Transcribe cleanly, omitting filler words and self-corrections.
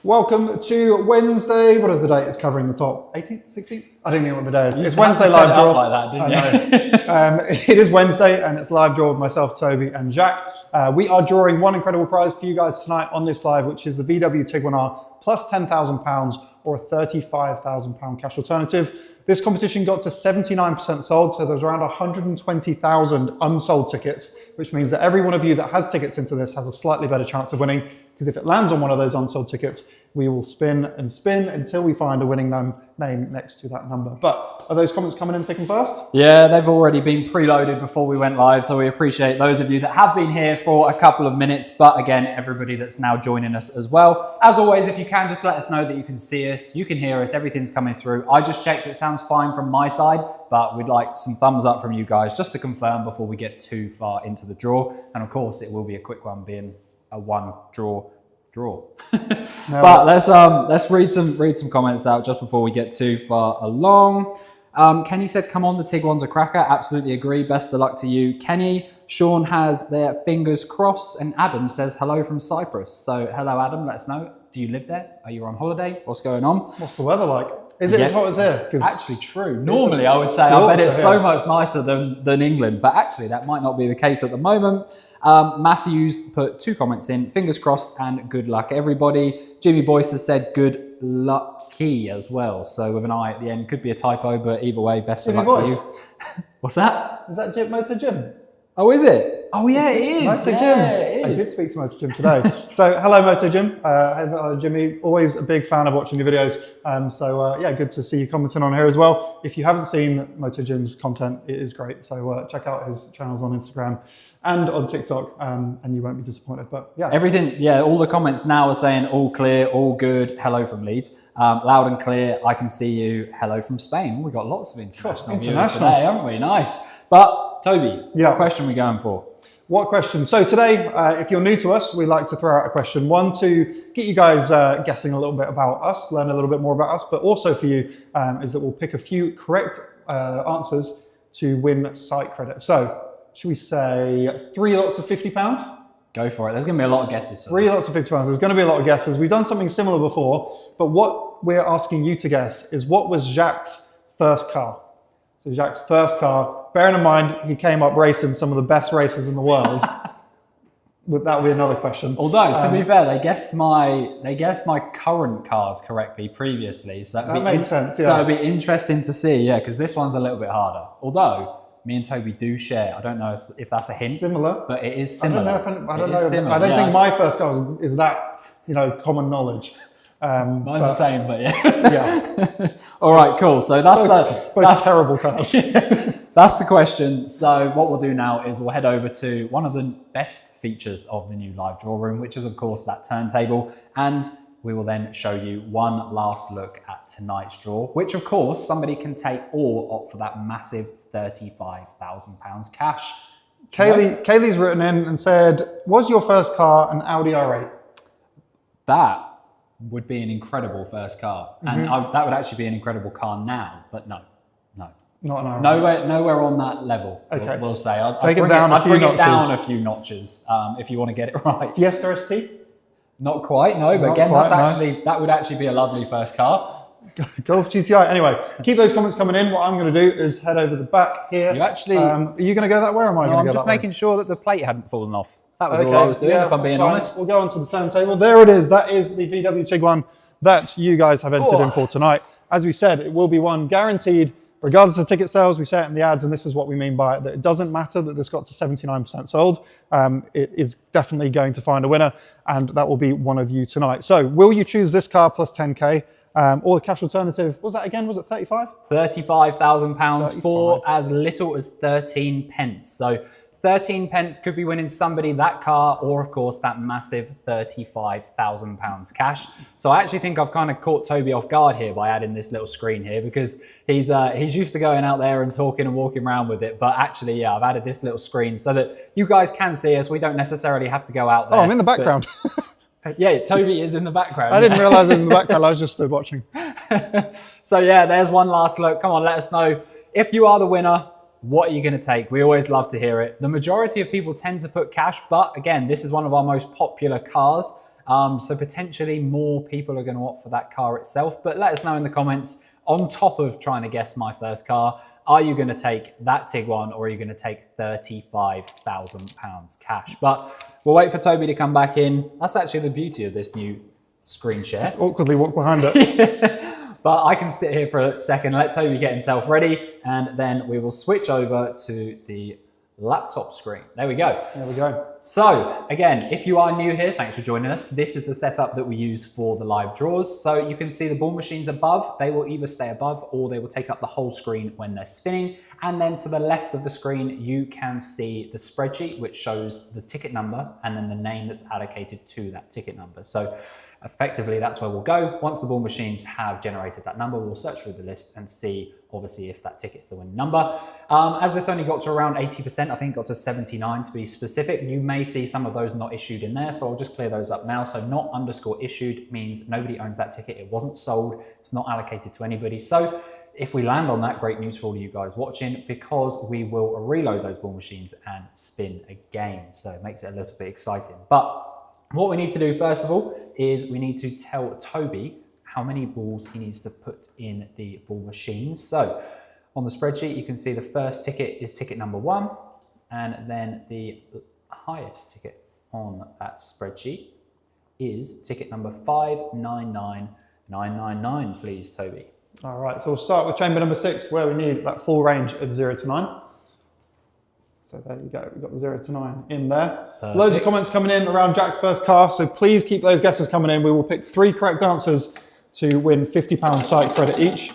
Welcome to Wednesday. What is the date? It's covering the top. 18th, 16th? I don't know what the day is. It's Wednesday live draw. Like that, didn't you? It is Wednesday and it's live draw with myself, Toby and Jack. We are drawing one incredible prize for you guys tonight on this live, which is the VW Tiguan R plus £10,000 or a £35,000 cash alternative. This competition got to 79% sold, so there's around 120,000 unsold tickets, which means that every one of you that has tickets into this has a slightly better chance of winning, because if it lands on one of those unsold tickets, we will spin and spin until we find a winning name next to that number. But are those comments coming in thick and fast? Yeah, they've already been preloaded before we went live, so we appreciate those of you that have been here for a couple of minutes, but again, everybody that's now joining us as well. As always, if you can, just let us know that you can see us, you can hear us, everything's coming through. I just checked, it sounds fine from my side, but we'd like some thumbs up from you guys just to confirm before we get too far into the draw. And of course, it will be a quick one, being a one draw. But let's read some comments out just before we get too far along. Kenny said, come on, the Tiguan's a cracker. Absolutely agree. Best of luck to you, Kenny. Sean has their fingers crossed, and Adam says hello from Cyprus. So hello, Adam. Let us know. Do you live there? Are you on holiday? What's going on? What's the weather like? Is it as hot as here? Actually true. Normally I would say, I bet it's so much nicer than England, but actually that might not be the case at the moment. Matthews put 2 comments in, fingers crossed and good luck everybody. Jimmy Boyce has said good lucky as well. So with an I at the end, could be a typo, but either way, best of luck to you. What's that? Is that Motor Jim? Oh, is it? Oh yeah, it is. Motor Jim. It is. I did speak to Motor Jim today. So hello, Motor Jim. Hello, Jimmy. Always a big fan of watching your videos. Yeah, good to see you commenting on here as well. If you haven't seen Motor Jim's content, it is great. So check out his channels on Instagram and on TikTok, and you won't be disappointed. But yeah, everything. Yeah, all the comments now are saying all clear, all good. Hello from Leeds, loud and clear. I can see you. Hello from Spain. We got lots of international viewers today, haven't we? Nice. But Toby, what question are we going for? What question? So today, if you're new to us, we like to throw out a question. One, to get you guys guessing a little bit about us, learn a little bit more about us, but also for you is that we'll pick a few correct answers to win site credit. So should we say 3 lots of £50? Go for it. There's going to be a lot of guesses. 3 lots of £50. There's going to be a lot of guesses. We've done something similar before, but what we're asking you to guess is, what was Jacques' first car? So Jacques' first car, bearing in mind he came up racing some of the best races in the world. That would be another question. Although, to be fair, they guessed my current cars correctly previously. So that makes sense, yeah. So it'd be interesting to see, yeah, because this one's a little bit harder. Although me and Toby do share. I don't know if that's a hint. Similar. But it is similar. I don't know. I don't think my first car is that, common knowledge. Mine's the same, but yeah. Yeah. All right, cool. So that's terrible cars. That's the question. So what we'll do now is we'll head over to one of the best features of the new live draw room, which is of course that turntable. And we will then show you one last look at tonight's draw, which of course somebody can take or opt for that massive £35,000 cash. Kaylee's written in and said, was your first car an Audi R8? That would be an incredible first car. And that would actually be an incredible car now, but no. Not an R8. Nowhere on that level, okay. we'll say. I'd bring it down a few notches if you want to get it right. Fiesta ST? Not quite, no, but again, that would actually be a lovely first car. Golf GTI. Anyway, keep those comments coming in. What I'm going to do is head over the back here. You actually... are you going to go that way, or am I going to go that way? I'm just making sure that the plate hadn't fallen off. That was all I was doing, if I'm being honest. We'll go on to the turntable. There it is. That is the VW Tiguan that you guys have entered in for tonight. As we said, it will be one guaranteed, regardless of ticket sales. We say it in the ads, and this is what we mean by it, that it doesn't matter that this got to 79% sold. It is definitely going to find a winner, and that will be one of you tonight. So will you choose this car plus 10K? Or the cash alternative, what was that again? Was it 35? £35,000 for as little as 13 pence. So 13 pence could be winning somebody that car, or of course that massive £35,000 cash. So I actually think I've kind of caught Toby off guard here by adding this little screen here, because he's used to going out there and talking and walking around with it. But actually, yeah, I've added this little screen so that you guys can see us. We don't necessarily have to go out there. Oh, I'm in the background. Yeah, Toby is in the background. I didn't realise it was in the background. I was just stood watching. So yeah, there's one last look. Come on, let us know if you are the winner. What are you going to take? We always love to hear it. The majority of people tend to put cash, but again, this is one of our most popular cars. So potentially more people are going to opt for that car itself. But let us know in the comments, on top of trying to guess my first car, are you going to take that Tiguan or are you going to take £35,000 cash? But we'll wait for Toby to come back in. That's actually the beauty of this new screen share. Just awkwardly walk behind it. But I can sit here for a second, let Toby get himself ready, and then we will switch over to the laptop screen. There we go. There we go. So again, if you are new here, thanks for joining us. This is the setup that we use for the live draws. So you can see the ball machines above. They will either stay above or they will take up the whole screen when they're spinning. And then to the left of the screen, you can see the spreadsheet, which shows the ticket number and then the name that's allocated to that ticket number. So effectively, that's where we'll go. Once the ball machines have generated that number, we'll search through the list and see, obviously, if that ticket is the winning number. As this only got to around 80%, I think it got to 79 to be specific, you may see some of those not issued in there. So I'll just clear those up now. So not underscore issued means nobody owns that ticket. It wasn't sold. It's not allocated to anybody. So if we land on that, great news for all of you guys watching, because we will reload those ball machines and spin again. So it makes it a little bit exciting. But what we need to do first of all is we need to tell Toby how many balls he needs to put in the ball machines. So on the spreadsheet, you can see the first ticket is ticket number 1, and then the highest ticket on that spreadsheet is ticket number 599999, please, Toby. All right, so we'll start with chamber number 6, where we need that full range of 0 to 9. So there you go, we've got the 0 to 9 in there. Perfect. Loads of comments coming in around Jack's first car, so please keep those guesses coming in. We will pick 3 correct answers to win £50 site credit each.